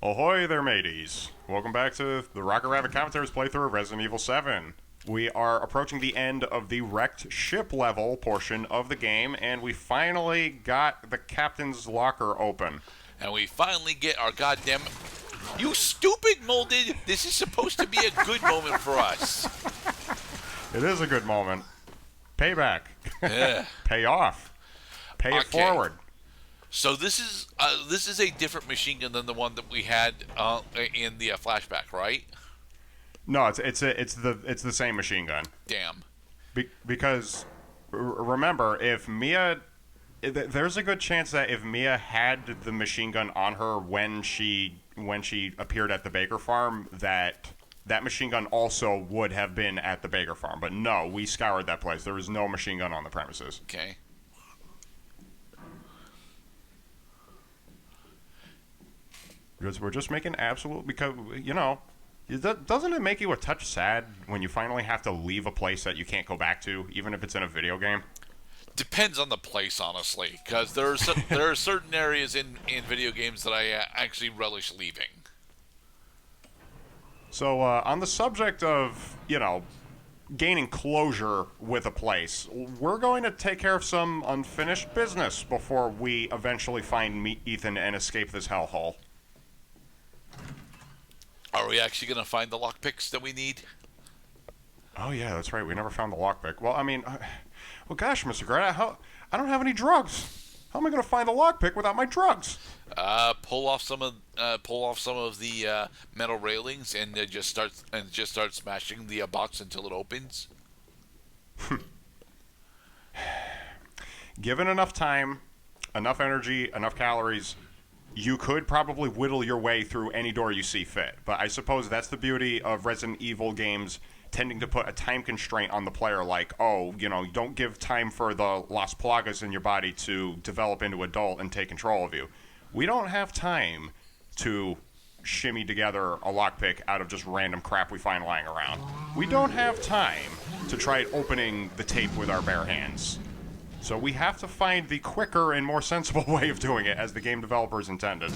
Ahoy there, mateys! Welcome back to the Rocket Rabbit Commentaries playthrough of Resident Evil 7. We are approaching the end of the wrecked ship level portion of the game, and we finally got the captain's locker open. And we finally get our goddamn... You stupid molded! This is supposed to be a good moment for us. It is a good moment. Payback. Yeah. Pay off. Pay it forward. So this is a different machine gun than the one that we had in the flashback, right? No, it's the same machine gun. Damn. Because remember, if Mia, there's a good chance that if Mia had the machine gun on her when she appeared at the Baker farm, that machine gun also would have been at the Baker farm. But no, we scoured that place. There was no machine gun on the premises. Okay. Because we're just making absolute, because, you know, doesn't it make you a touch sad when you finally have to leave a place that you can't go back to, even if it's in a video game? Depends on the place, honestly, because there are certain areas in video games that I actually relish leaving. So, on the subject of, you know, gaining closure with a place, we're going to take care of some unfinished business before we eventually find Ethan and escape this hellhole. Are we actually going to find the lockpicks that we need? Oh, yeah, that's right. We never found the lockpick. Well, I mean, well, gosh, Mr. Grant, I don't have any drugs. How am I going to find the lockpick without my drugs? Pull off some of the metal railings and just start smashing the box until it opens. Given enough time, enough energy, enough calories, you could probably whittle your way through any door you see fit. But I suppose that's the beauty of Resident Evil games tending to put a time constraint on the player, like, oh, you know, don't give time for the Las Plagas in your body to develop into adult and take control of you. We don't have time to shimmy together a lockpick out of just random crap we find lying around. We don't have time to try opening the tape with our bare hands. So we have to find the quicker and more sensible way of doing it, as the game developers intended.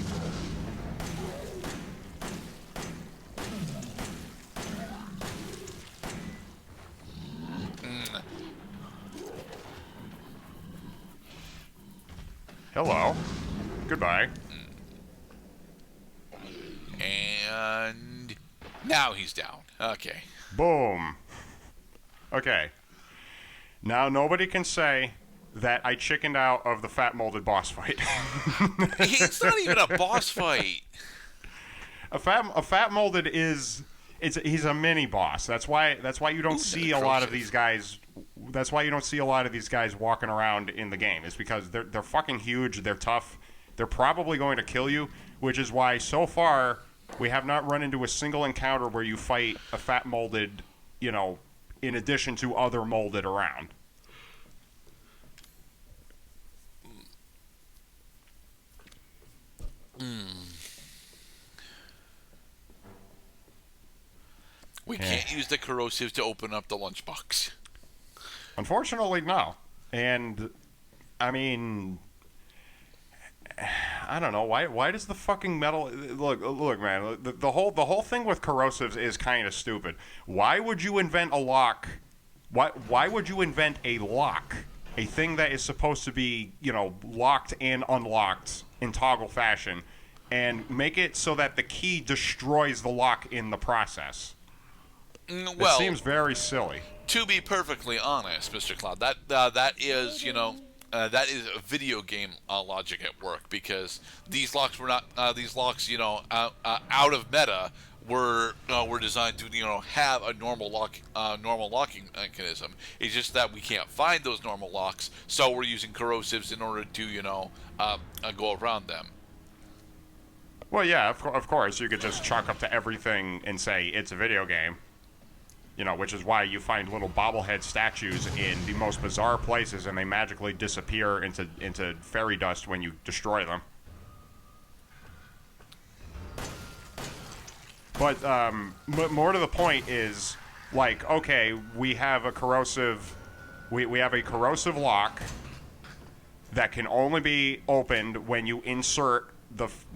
Hello. Goodbye. And now he's down. Okay. Boom. Okay. Now nobody can say that I chickened out of the fat molded boss fight. It's not even a boss fight. A fat molded he's a mini boss. That's why you don't see a lot of these guys. That's why you don't see a lot of these guys walking around in the game. It's because they're fucking huge. They're tough. They're probably going to kill you, which is why so far we have not run into a single encounter where you fight a fat molded, you know, in addition to other molded around. We can't use the corrosive to open up the lunchbox. Unfortunately, no. And I mean, I don't know why does the fucking metal look man, the whole thing with corrosives is kind of stupid. Why would you invent a lock? Why would you invent a lock? A thing that is supposed to be, you know, locked and unlocked in toggle fashion, and make it so that the key destroys the lock in the process. Well, it seems very silly. To be perfectly honest, Mr. Cloud, that is, you know, that is a video game logic at work, because these locks were not you know, out of meta were designed to, you know, have a normal locking mechanism. It's just that we can't find those normal locks, so we're using corrosives in order to, you know, go around them. Well, yeah, of course, you could just chalk up to everything and say it's a video game. You know, which is why you find little bobblehead statues in the most bizarre places, and they magically disappear into fairy dust when you destroy them. But more to the point is, like, okay, we have a corrosive lock that can only be opened when you insert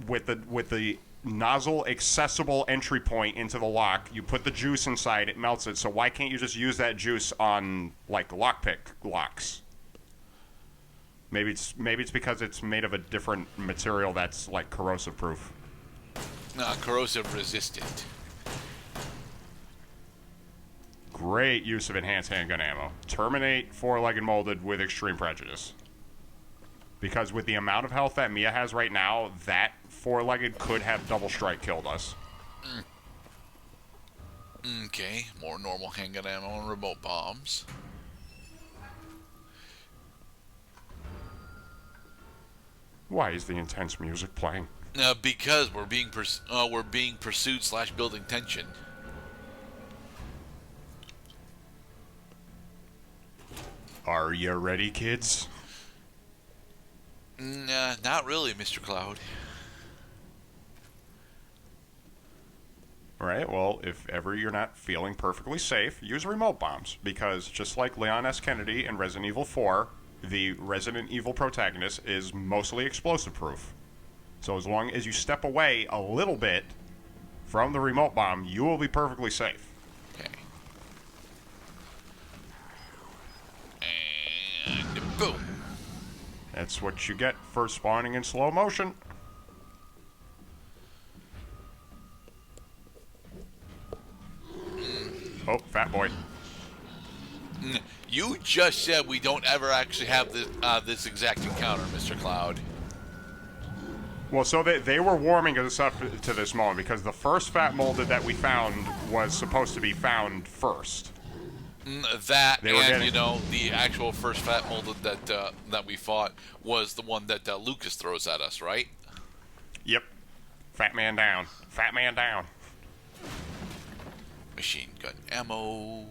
with the nozzle accessible entry point into the lock. You put the juice inside, it melts it. So why can't you just use that juice on like lockpick locks? Maybe it's because it's made of a different material that's like corrosive proof. Corrosive resistant. Great use of enhanced handgun ammo. Terminate four-legged molded with extreme prejudice. Because with the amount of health that Mia has right now, that four-legged could have double strike killed us. Okay, more normal handgun ammo and remote bombs. Why is the intense music playing? Because we're being pursued / building tension. Are you ready, kids? Nah, not really, Mr. Cloud. Alright, well, if ever you're not feeling perfectly safe, use remote bombs. Because just like Leon S. Kennedy in Resident Evil 4, the Resident Evil protagonist is mostly explosive proof. So as long as you step away a little bit from the remote bomb, you will be perfectly safe. Okay. And boom. That's what you get for spawning in slow motion. Oh, fat boy. You just said we don't ever actually have this exact encounter, Mr. Cloud. Well, so they were warming us up to this moment because the first fat molded that we found was supposed to be found first. That and you know the actual first fat molded that we fought was the one that Lucas throws at us, right? Yep. Fat man down. Fat man down. Machine gun ammo.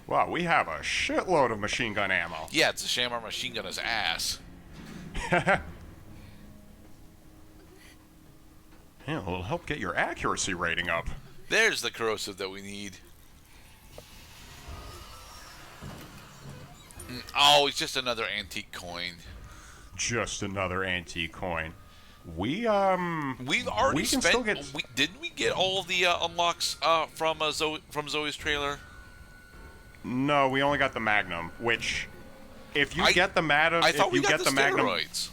Wow, we have a shitload of machine gun ammo. Yeah, it's a shame our machine gun is ass. Yeah, it'll help get your accuracy rating up. There's the corrosive that we need. Oh, it's just another antique coin. Just another antique coin. We've already spent. Didn't we get all of the unlocks from Zoe's trailer? No, we only got the Magnum. Which, if you get the Magnum, I thought if you we got get the steroids.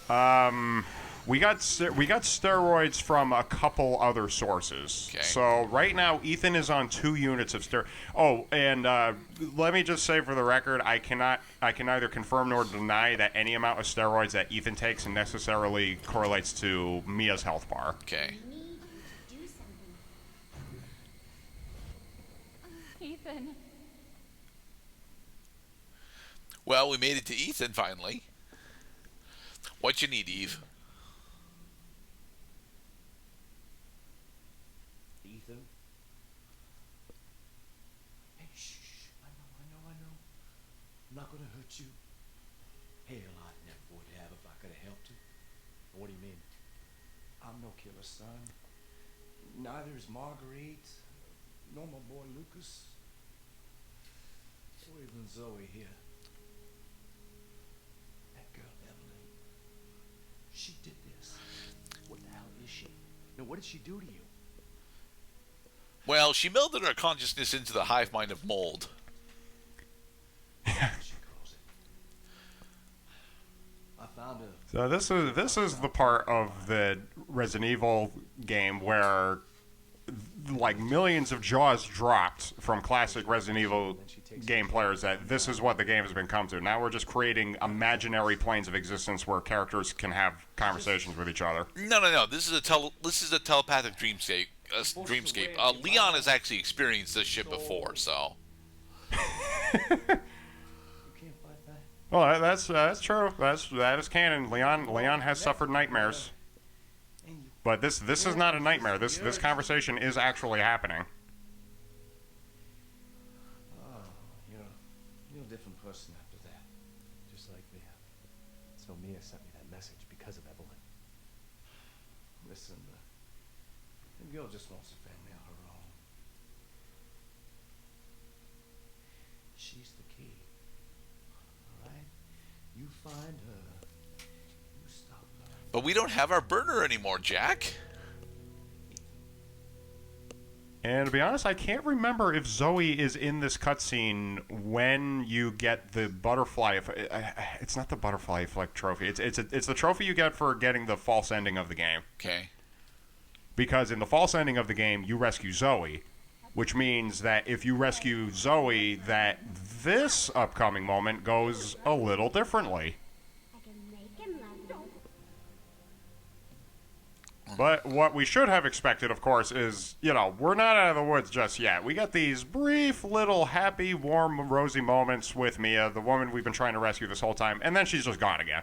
Magnum. We got steroids from a couple other sources. Okay. So right now, Ethan is on 2 units of steroids. Oh, and let me just say for the record, I can neither confirm nor deny that any amount of steroids that Ethan takes necessarily correlates to Mia's health bar. Okay. Ethan. Well, we made it to Ethan finally. What you need, Eve? Ethan? Hey, shh. I know. I'm not gonna hurt you. Hell, I'd never would have if I could have helped you. What do you mean? I'm no killer, son. Neither is Marguerite, nor my boy Lucas, or even Zoe here. That girl, Evelyn, she did this. What the hell is she? Now, what did she do to you? Well, she melded her consciousness into the hive mind of mold. She calls it. I found her. So this is the part of the Resident Evil game where like millions of jaws dropped from classic Resident Evil game players that this is what the game has become to. Now we're just creating imaginary planes of existence where characters can have conversations with each other. No. This is a telepathic dreamscape. Leon has actually experienced this shit before, so. You can't fight that. Well, that's true. That is canon. Leon has suffered nightmares. But this is not a nightmare. This conversation is actually happening. Oh, you're a different person after that. Just like Mia. So Mia sent me that message because of Evelyn. Listen, the girl just wants a family of her own. She's the key. Alright? You find her. You stop her. But we don't have our burner anymore, Jack. And to be honest, I can't remember if Zoe is in this cutscene when you get the butterfly. It's not the butterfly effect trophy. It's the trophy you get for getting the false ending of the game. Okay. Because in the false ending of the game, you rescue Zoe, which means that if you rescue Zoe, that this upcoming moment goes a little differently. But what we should have expected, of course, is, we're not out of the woods just yet. We got these brief little happy, warm, rosy moments with Mia, the woman we've been trying to rescue this whole time, and then she's just gone again.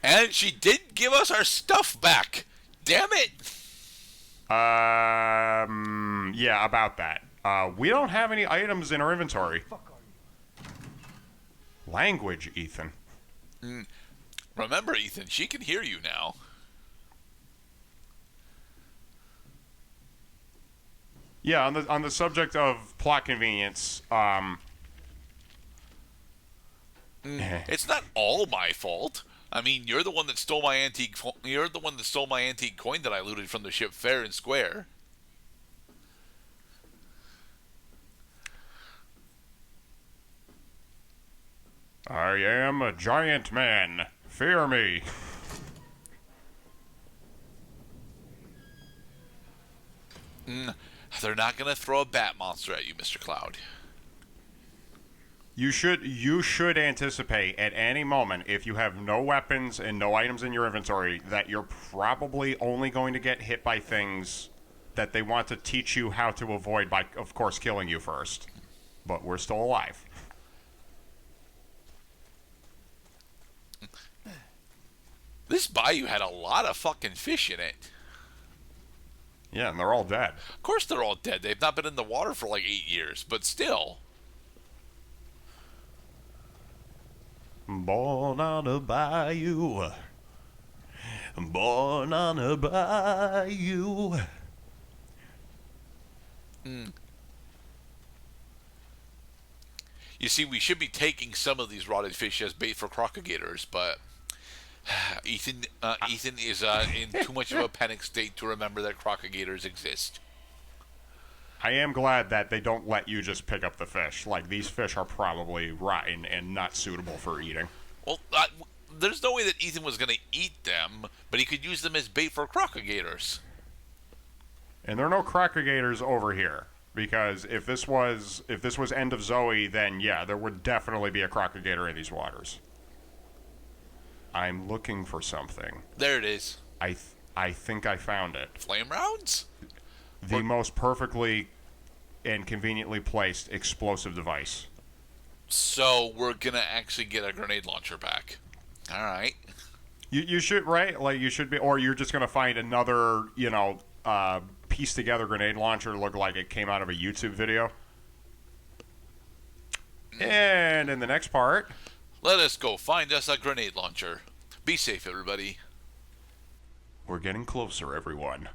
And she did give us our stuff back. Damn it. Yeah, about that. We don't have any items in our inventory. Language, Ethan. Remember, Ethan, she can hear you now. Yeah, on the subject of plot convenience, It's not all my fault. I mean, you're the one that stole my antique. You're the one that stole my antique coin that I looted from the ship fair and square. I am a giant man. Fear me. They're not going to throw a bat monster at you, Mr. Cloud. You should anticipate at any moment, if you have no weapons and no items in your inventory, that you're probably only going to get hit by things that they want to teach you how to avoid by, of course, killing you first. But we're still alive. This bayou had a lot of fucking fish in it. Yeah, and they're all dead. Of course they're all dead. They've not been in the water for like 8 years, but still. Born on a bayou. Born on a bayou. You see, we should be taking some of these rotted fish as bait for crocodilators, but Ethan is in too much of a panic state to remember that crocodilators exist. I am glad that they don't let you just pick up the fish. Like, these fish are probably rotten and not suitable for eating. Well, there's no way that Ethan was going to eat them, but he could use them as bait for crocodilators. And there are no crocodilators over here. Because if this was End of Zoe, then yeah, there would definitely be a crocodilator in these waters. I'm looking for something. There it is. I think I found it. Flame rounds? The most perfectly and conveniently placed explosive device. So we're gonna actually get a grenade launcher back. All right. You should, right? Like, you should be, or you're just gonna find another, piece together grenade launcher look like it came out of a YouTube video. And in the next part, Let us go find us a grenade launcher. Be safe, everybody. we're getting closer, everyone.